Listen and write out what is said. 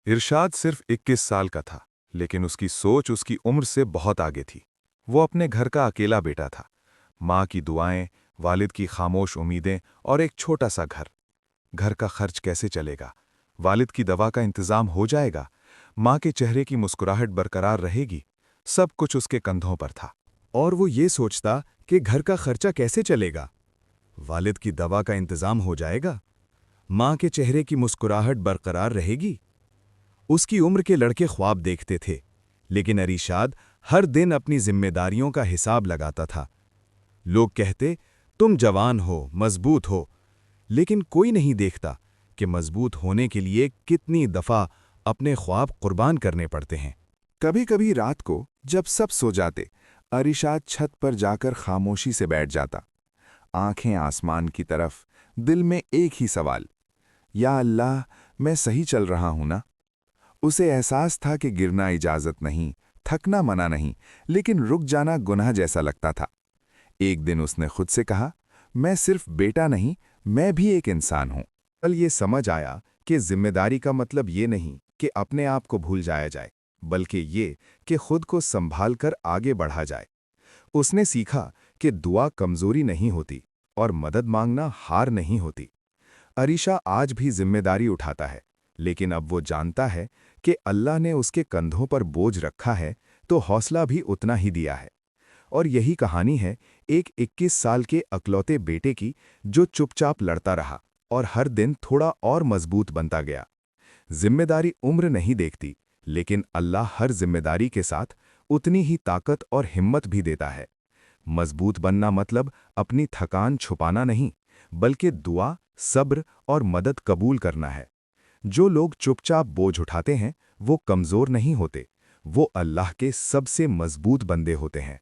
इरशाद सिर्फ 21 साल का था, लेकिन उसकी सोच उसकी उम्र से बहुत आगे थी। वो अपने घर का अकेला बेटा था। माँ की दुआएं, वालिद की खामोश उम्मीदें और एक छोटा सा घर। घर का खर्च कैसे चलेगा? वालिद की दवा का इंतजाम हो जाएगा? माँ के चेहरे की मुस्कुराहट बरकरार रहेगी? सब कुछ उसके कंधों पर था। और वो ये सोचता कि घर का खर्चा कैसे चलेगा, वालिद की दवा का इंतजाम हो जाएगा, माँ के चेहरे की मुस्कुराहट बरकरार रहेगी। उसकी उम्र के लड़के ख्वाब देखते थे, लेकिन अरीशाद हर दिन अपनी जिम्मेदारियों का हिसाब लगाता था। लोग कहते, तुम जवान हो, मजबूत हो, लेकिन कोई नहीं देखता कि मजबूत होने के लिए कितनी दफा अपने ख्वाब कुर्बान करने पड़ते हैं। कभी कभी रात को जब सब सो जाते, अरीशाद छत पर जाकर खामोशी से बैठ जाता, आंखें आसमान की तरफ, दिल में एक ही सवाल, या अल्लाह, मैं सही चल रहा हूं ना? उसे एहसास था कि गिरना इजाजत नहीं, थकना मना नहीं, लेकिन रुक जाना गुनाह जैसा लगता था। एक दिन उसने खुद से कहा, मैं सिर्फ बेटा नहीं, मैं भी एक इंसान हूं। कल ये समझ आया कि जिम्मेदारी का मतलब ये नहीं कि अपने आप को भूल जाया जाए, बल्कि ये कि खुद को संभाल कर आगे बढ़ा जाए। उसने सीखा कि दुआ कमजोरी नहीं होती और मदद मांगना हार नहीं होती। अरीशा आज भी जिम्मेदारी उठाता है, लेकिन अब वो जानता है कि अल्लाह ने उसके कंधों पर बोझ रखा है, तो हौसला भी उतना ही दिया है। और यही कहानी है एक 21 साल के अकलौते बेटे की, जो चुपचाप लड़ता रहा और हर दिन थोड़ा और मजबूत बनता गया। जिम्मेदारी उम्र नहीं देखती, लेकिन अल्लाह हर जिम्मेदारी के साथ उतनी ही ताकत और हिम्मत भी देता है। मजबूत बनना मतलब अपनी थकान छुपाना नहीं, बल्कि दुआ, सब्र और मदद कबूल करना है। जो लोग चुपचाप बोझ उठाते हैं, वो कमजोर नहीं होते, वो अल्लाह के सबसे मजबूत बंदे होते हैं।